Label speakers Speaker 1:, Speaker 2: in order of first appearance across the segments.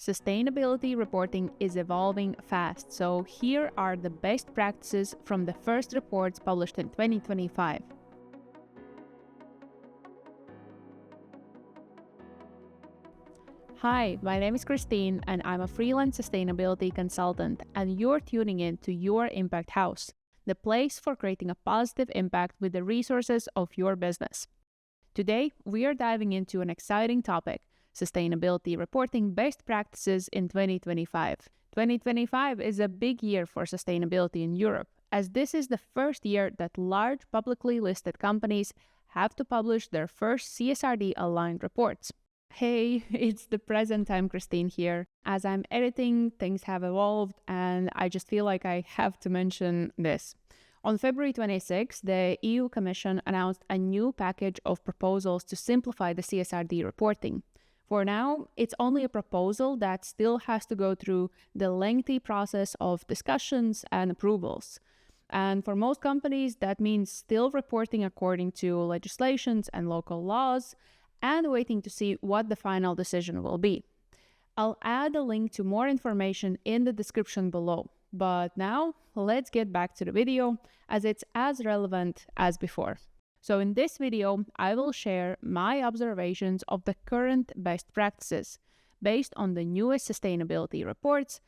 Speaker 1: Sustainability reporting is evolving fast, so here are the best practices from the first reports published in 2025. Hi, my name is Christine and I'm a freelance sustainability consultant, and you're tuning in to Your Impact House, the place for creating a positive impact with the resources of your business. Today, we are diving into an exciting topic: sustainability reporting best practices in 2025. 2025 is a big year for sustainability in Europe, as this is the first year that large publicly listed companies have to publish their first CSRD-aligned reports. Hey, it's the present time Christine here. As I'm editing, things have evolved, and I just feel like I have to mention this. On February 26, the EU Commission announced a new package of proposals to simplify the CSRD reporting. For now, it's only a proposal that still has to go through the lengthy process of discussions and approvals. And for most companies, that means still reporting according to legislations and local laws and waiting to see what the final decision will be. I'll add a link to more information in the description below. But now, let's get back to the video, as it's as relevant as before. So in this video, I will share my observations of the current best practices based on the newest sustainability reports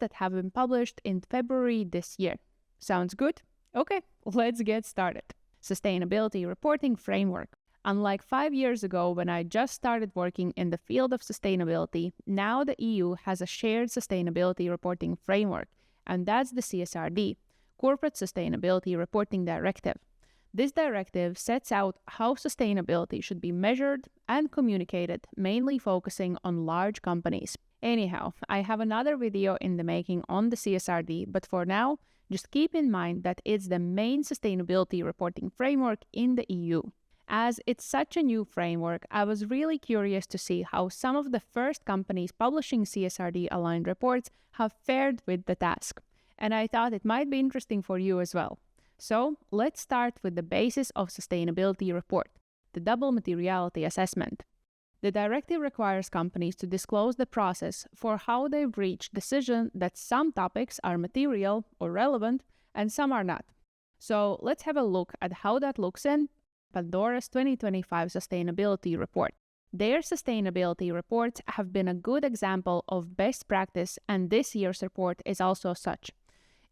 Speaker 1: that have been published in February this year. Sounds good? Okay, let's get started. Sustainability reporting framework. Unlike 5 years ago when I just started working in the field of sustainability, now the EU has a shared sustainability reporting framework, and that's the CSRD, Corporate Sustainability Reporting Directive. This directive sets out how sustainability should be measured and communicated, mainly focusing on large companies. Anyhow, I have another video in the making on the CSRD, but for now, just keep in mind that it's the main sustainability reporting framework in the EU. As it's such a new framework, I was really curious to see how some of the first companies publishing CSRD-aligned reports have fared with the task, and I thought it might be interesting for you as well. So, let's start with the basis of sustainability report, the double materiality assessment. The directive requires companies to disclose the process for how they've reached decision that some topics are material or relevant and some are not. So, let's have a look at how that looks in Pandora's 2025 sustainability report. Their sustainability reports have been a good example of best practice, and this year's report is also such.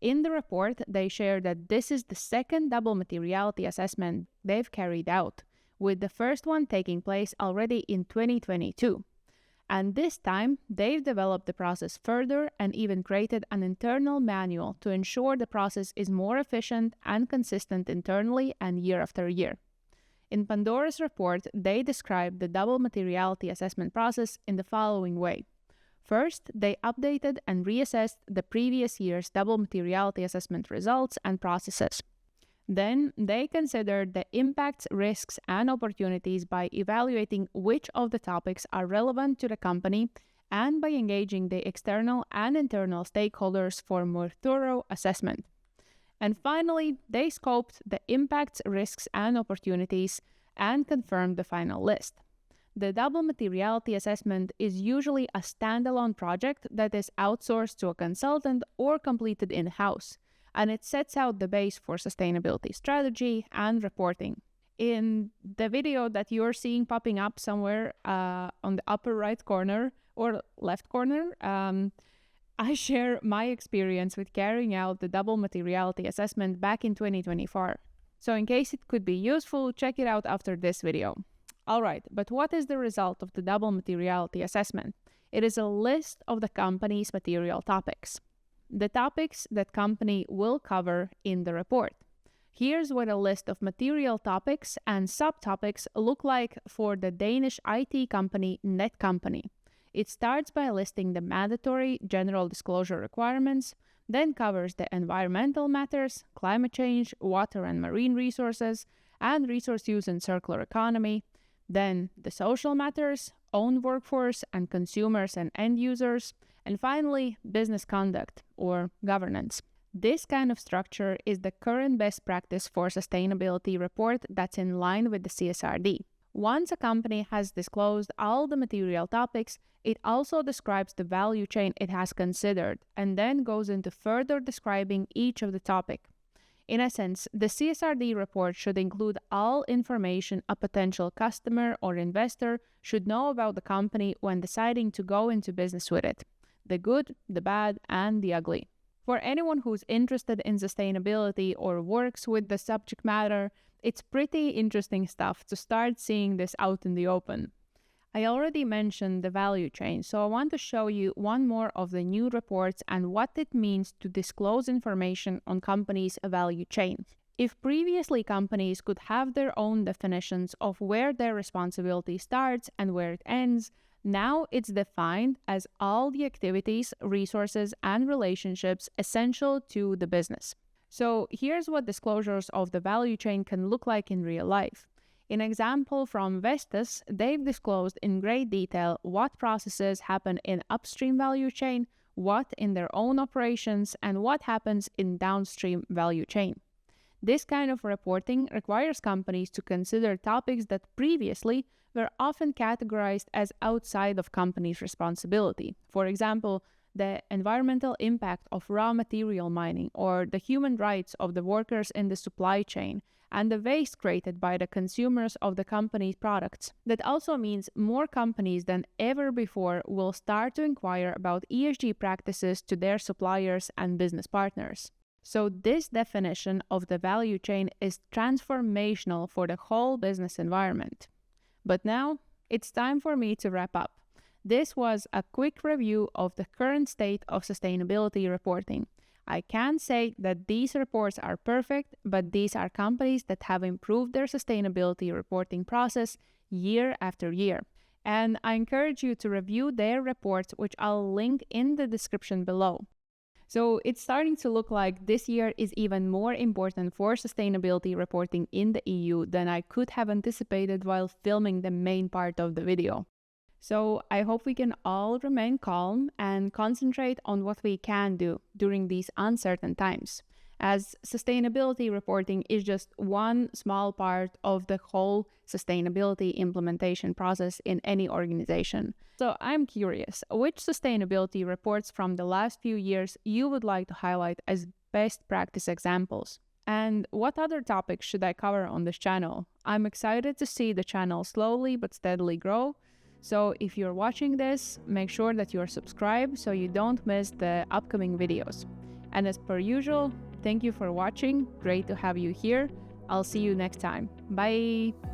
Speaker 1: In the report, they share that this is the second double materiality assessment they've carried out, with the first one taking place already in 2022. And this time, they've developed the process further and even created an internal manual to ensure the process is more efficient and consistent internally and year after year. In Pandora's report, they describe the double materiality assessment process in the following way. First, they updated and reassessed the previous year's double materiality assessment results and processes. Then, they considered the impacts, risks, and opportunities by evaluating which of the topics are relevant to the company and by engaging the external and internal stakeholders for more thorough assessment. And finally, they scoped the impacts, risks, and opportunities and confirmed the final list. The double materiality assessment is usually a standalone project that is outsourced to a consultant or completed in-house, and it sets out the base for sustainability strategy and reporting. In the video that you're seeing popping up somewhere on the upper right corner or left corner, I share my experience with carrying out the double materiality assessment back in 2024. So in case it could be useful, check it out after this video. Alright, but what is the result of the double materiality assessment? It is a list of the company's material topics. The topics that company will cover in the report. Here's what a list of material topics and subtopics look like for the Danish IT company NetCompany. It starts by listing the mandatory general disclosure requirements, then covers the environmental matters, climate change, water and marine resources, and resource use and circular economy, then the social matters, own workforce and consumers and end users, and finally, business conduct or governance. This kind of structure is the current best practice for sustainability report that's in line with the CSRD. Once a company has disclosed all the material topics, it also describes the value chain it has considered and then goes into further describing each of the topic. In essence, the CSRD report should include all information a potential customer or investor should know about the company when deciding to go into business with it: the good, the bad, and the ugly. For anyone who's interested in sustainability or works with the subject matter, it's pretty interesting stuff to start seeing this out in the open. I already mentioned the value chain, so I want to show you one more of the new reports and what it means to disclose information on companies' value chain. If previously companies could have their own definitions of where their responsibility starts and where it ends, now it's defined as all the activities, resources, and relationships essential to the business. So here's what disclosures of the value chain can look like in real life. In example from Vestas, they've disclosed in great detail what processes happen in upstream value chain, what in their own operations, and what happens in downstream value chain. This kind of reporting requires companies to consider topics that previously were often categorized as outside of companies' responsibility. For example, the environmental impact of raw material mining or the human rights of the workers in the supply chain and the waste created by the consumers of the company's products. That also means more companies than ever before will start to inquire about ESG practices to their suppliers and business partners. So this definition of the value chain is transformational for the whole business environment. But now, it's time for me to wrap up. This was a quick review of the current state of sustainability reporting. I can't say that these reports are perfect, but these are companies that have improved their sustainability reporting process year after year. And I encourage you to review their reports, which I'll link in the description below. So it's starting to look like this year is even more important for sustainability reporting in the EU than I could have anticipated while filming the main part of the video. So I hope we can all remain calm and concentrate on what we can do during these uncertain times, as sustainability reporting is just one small part of the whole sustainability implementation process in any organization. So I'm curious, which sustainability reports from the last few years you would like to highlight as best practice examples? And what other topics should I cover on this channel? I'm excited to see the channel slowly but steadily grow. So if you're watching this, make sure that you're subscribed so you don't miss the upcoming videos. And as per usual, thank you for watching. Great to have you here. I'll see you next time. Bye!